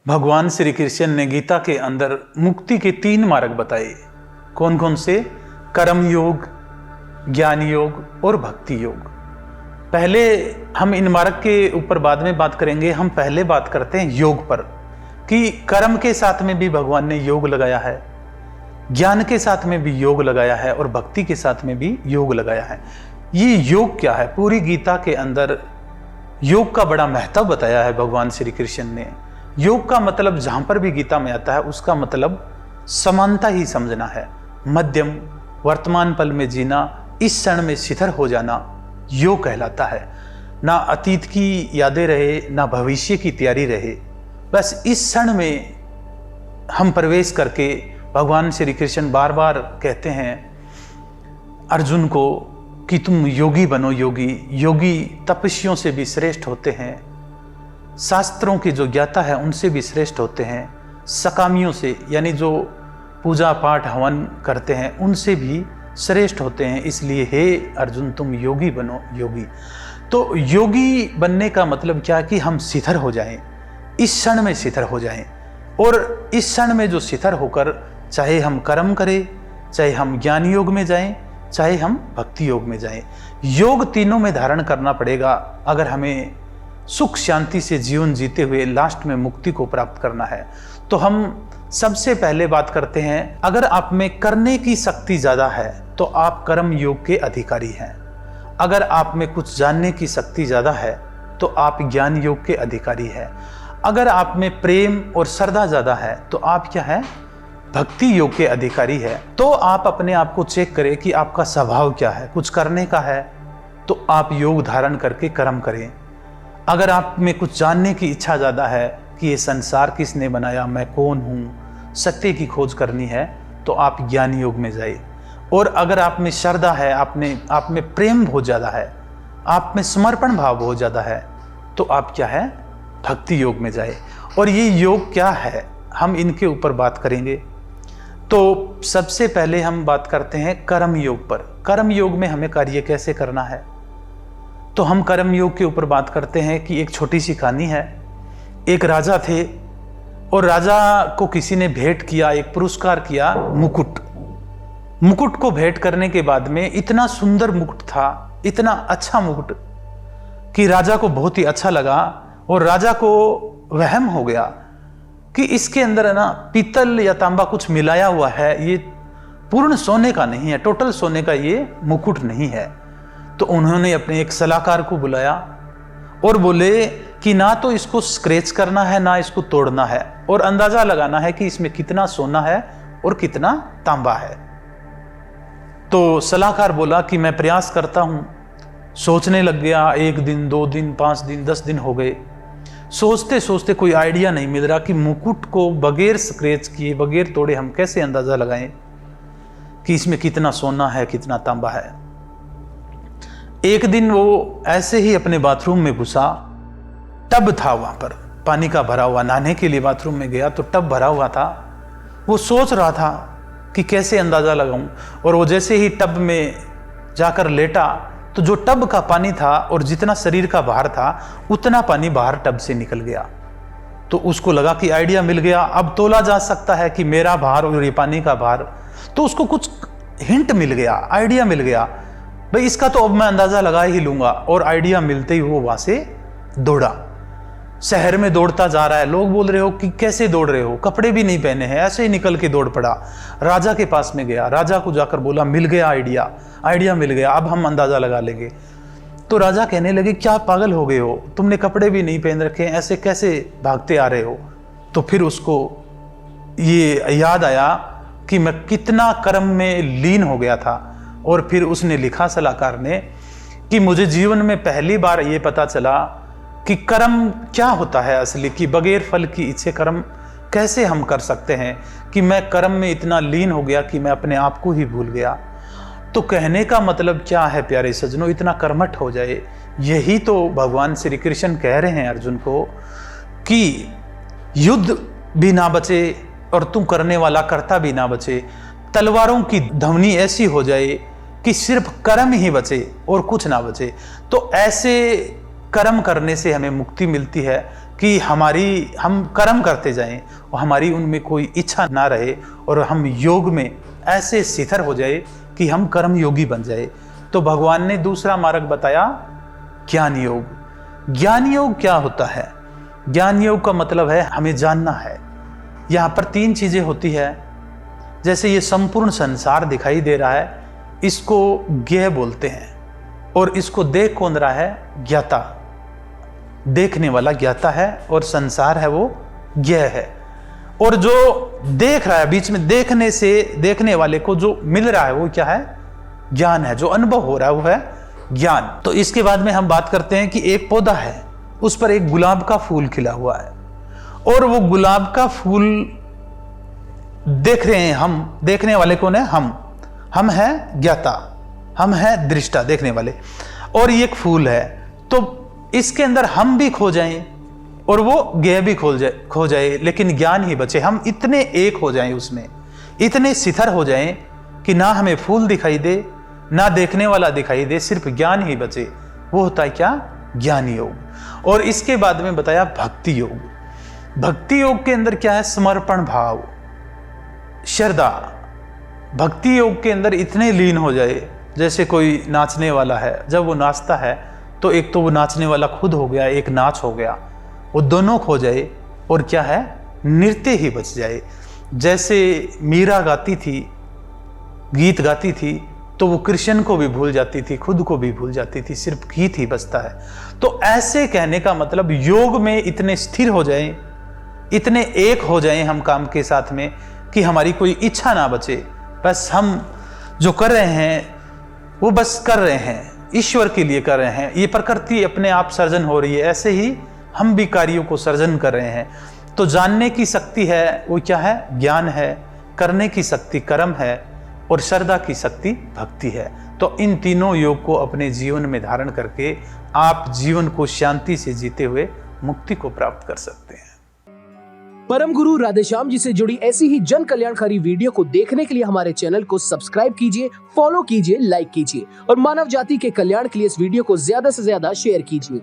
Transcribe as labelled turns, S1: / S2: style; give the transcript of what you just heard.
S1: भगवान श्री कृष्ण ने गीता के अंदर मुक्ति के 3 मार्ग बताए। कौन कौन से? कर्म योग, ज्ञान योग और भक्ति योग। पहले हम इन मार्ग के ऊपर बाद में बात करेंगे। हम पहले बात करते हैं योग पर, कि कर्म के साथ में भी भगवान ने योग लगाया है, ज्ञान के साथ में भी योग लगाया है और भक्ति के साथ में भी योग लगाया है। ये योग क्या है? पूरी गीता के अंदर योग का बड़ा महत्व बताया है भगवान श्री कृष्ण ने। योग का मतलब जहां पर भी गीता में आता है उसका मतलब समानता ही समझना है। मध्यम, वर्तमान पल में जीना, इस क्षण में शिथिर हो जाना योग कहलाता है। ना अतीत की यादें रहे, ना भविष्य की तैयारी रहे, बस इस क्षण में हम प्रवेश करके भगवान श्री कृष्ण बार बार कहते हैं अर्जुन को कि तुम योगी बनो। योगी तपस्वियों से भी श्रेष्ठ होते हैं, शास्त्रों की जो ज्ञाता है उनसे भी श्रेष्ठ होते हैं, सकामियों से यानी जो पूजा पाठ हवन करते हैं उनसे भी श्रेष्ठ होते हैं। इसलिए हे अर्जुन तुम योगी बनो। योगी तो योगी बनने का मतलब क्या? कि हम शिथिर हो जाएं, इस क्षण में शिथिर हो जाएं। और इस क्षण में जो शिथिर होकर चाहे हम कर्म करें, चाहे हम ज्ञान योग में जाएं, चाहे हम भक्ति योग में जाएं, योग तीनों में धारण करना पड़ेगा अगर हमें सुख शांति से जीवन जीते हुए लास्ट में मुक्ति को प्राप्त करना है। तो हम सबसे पहले बात करते हैं, अगर आप में करने की शक्ति ज्यादा है तो आप कर्म योग के अधिकारी हैं। अगर आप में कुछ जानने की शक्ति ज्यादा है तो आप ज्ञान योग के अधिकारी हैं। अगर आप में प्रेम और श्रद्धा ज्यादा है तो आप क्या है? भक्ति योग के अधिकारी है। तो आप अपने आप को चेक करें कि आपका स्वभाव क्या है। कुछ करने का है तो आप योग धारण करके कर्म करें। अगर आप में कुछ जानने की इच्छा ज़्यादा है कि ये संसार किसने बनाया, मैं कौन हूँ, सत्य की खोज करनी है, तो आप ज्ञान योग में जाइए। और अगर आप में श्रद्धा है, आप में प्रेम बहुत ज़्यादा है, आप में समर्पण भाव बहुत ज़्यादा है, तो आप क्या है? भक्ति योग में जाए। और ये योग क्या है हम इनके ऊपर बात करेंगे। तो सबसे पहले हम बात करते हैं कर्म योग पर। कर्म योग में हमें कार्य कैसे करना है, तो हम कर्म योग के ऊपर बात करते हैं कि एक छोटी सी कहानी है। एक राजा थे और राजा को किसी ने भेंट किया, एक पुरस्कार किया, मुकुट। मुकुट को भेंट करने के बाद में इतना सुंदर मुकुट था, इतना अच्छा मुकुट कि राजा को बहुत ही अच्छा लगा। और राजा को वहम हो गया कि इसके अंदर है ना पीतल या तांबा कुछ मिलाया हुआ है, ये पूर्ण सोने का नहीं है, टोटल सोने का ये मुकुट नहीं है। तो उन्होंने अपने एक सलाहकार को बुलाया और बोले कि ना तो इसको स्क्रैच करना है, ना इसको तोड़ना है, और अंदाजा लगाना है कि इसमें कितना सोना है और कितना तांबा है। तो सलाहकार बोला कि मैं प्रयास करता हूं। सोचने लग गया। 1 दिन, 2 दिन, 5 दिन, 10 दिन हो गए। सोचते सोचते कोई आइडिया नहीं मिल रहा कि मुकुट को बगैर स्क्रैच किए, बगैर तोड़े हम कैसे अंदाजा लगाएं कि इसमें कितना सोना है, कितना तांबा है। एक दिन वो ऐसे ही अपने बाथरूम में घुसा। टब था वहां पर, पानी का भरा हुआ। नहाने के लिए बाथरूम में गया तो टब भरा हुआ था। वो सोच रहा था कि कैसे अंदाजा लगाऊं। और वो जैसे ही टब में जाकर लेटा तो जो टब का पानी था और जितना शरीर का भार था उतना पानी बाहर टब से निकल गया। तो उसको लगा कि आइडिया मिल गया, अब तोला जा सकता है कि मेरा भार और ये पानी का भार। तो उसको कुछ हिंट मिल गया, आइडिया मिल गया, भाई इसका तो अब मैं अंदाजा लगा ही लूंगा। और आइडिया मिलते ही वो वहां से दौड़ा। शहर में दौड़ता जा रहा है। लोग बोल रहे हो कि कैसे दौड़ रहे हो, कपड़े भी नहीं पहने हैं, ऐसे ही निकल के दौड़ पड़ा। राजा के पास में गया, राजा को जाकर बोला मिल गया आइडिया मिल गया, अब हम अंदाजा लगा लेंगे। तो राजा कहने लगे क्या पागल हो गए हो, तुमने कपड़े भी नहीं पहन रखे, ऐसे कैसे भागते आ रहे हो। तो फिर उसको ये याद आया कि मैं कितना कर्म में लीन हो गया था। और फिर उसने लिखा सलाहकार ने कि मुझे जीवन में पहली बार ये पता चला कि कर्म क्या होता है असली, कि बगैर फल की इच्छे कर्म कैसे हम कर सकते हैं, कि मैं कर्म में इतना लीन हो गया कि मैं अपने आप को ही भूल गया। तो कहने का मतलब क्या है प्यारे सज्जनों, इतना कर्मठ हो जाए। यही तो भगवान श्री कृष्ण कह रहे हैं अर्जुन को कि युद्ध भी ना बचे और तुम करने वाला कर्ता भी ना बचे। तलवारों की ध्वनि ऐसी हो जाए कि सिर्फ कर्म ही बचे और कुछ ना बचे। तो ऐसे कर्म करने से हमें मुक्ति मिलती है कि हम कर्म करते जाएं और हमारी उनमें कोई इच्छा ना रहे और हम योग में ऐसे शिथिर हो जाए कि हम कर्म योगी बन जाए। तो भगवान ने दूसरा मार्ग बताया, ज्ञान योग। ज्ञान योग क्या होता है? ज्ञान योग का मतलब है हमें जानना है। यहाँ पर 3 चीजें होती है। जैसे ये संपूर्ण संसार दिखाई दे रहा है, इसको ज्ञेय बोलते हैं, और इसको देख कौन रहा है? ज्ञाता, देखने वाला ज्ञाता है, और संसार है वो ज्ञेय है। और जो देख रहा है, बीच में देखने से देखने वाले को जो मिल रहा है वो क्या है? ज्ञान है। जो अनुभव हो रहा है वो है ज्ञान। तो इसके बाद में हम बात करते हैं कि एक पौधा है, उस पर एक गुलाब का फूल खिला हुआ है, और वो गुलाब का फूल देख रहे हैं हम। देखने वाले कौन है? हम हैं ज्ञाता, हम हैं दृष्टा, देखने वाले। और ये एक फूल है, तो इसके अंदर हम भी खो जाएं और वो ज्ञेय भी खो जाए, लेकिन ज्ञान ही बचे। हम इतने एक हो जाएं उसमें, इतने शिथिर हो जाएं कि ना हमें फूल दिखाई दे, ना देखने वाला दिखाई दे, सिर्फ ज्ञान ही बचे। वो होता है क्या? ज्ञान योग। और इसके बाद में बताया भक्ति योग। भक्ति योग के अंदर क्या है? समर्पण भाव, श्रद्धा। भक्ति योग के अंदर इतने लीन हो जाए, जैसे कोई नाचने वाला है, जब वो नाचता है तो एक तो वो नाचने वाला खुद हो गया, एक नाच हो गया, वो दोनों खो जाए और क्या है? नृत्य ही बच जाए। जैसे मीरा गाती थी, गीत गाती थी, तो वो कृष्ण को भी भूल जाती थी, खुद को भी भूल जाती थी, सिर्फ गीत ही बचता है। तो ऐसे कहने का मतलब योग में इतने स्थिर हो जाएं, इतने एक हो जाएं हम काम के साथ में कि हमारी कोई इच्छा ना बचे। बस हम जो कर रहे हैं वो बस कर रहे हैं, ईश्वर के लिए कर रहे हैं। ये प्रकृति अपने आप सर्जन हो रही है, ऐसे ही हम भी कार्यों को सर्जन कर रहे हैं। तो जानने की शक्ति है वो क्या है? ज्ञान है। करने की शक्ति कर्म है, और श्रद्धा की शक्ति भक्ति है। तो इन तीनों योग को अपने जीवन में धारण करके आप जीवन को शांति से जीते हुए मुक्ति को प्राप्त कर सकते हैं।
S2: परम गुरु राधेश्याम जी से जुड़ी ऐसी ही जन कल्याणकारी वीडियो को देखने के लिए हमारे चैनल को सब्सक्राइब कीजिए, फॉलो कीजिए, लाइक कीजिए और मानव जाति के कल्याण के लिए इस वीडियो को ज्यादा से ज्यादा शेयर कीजिए।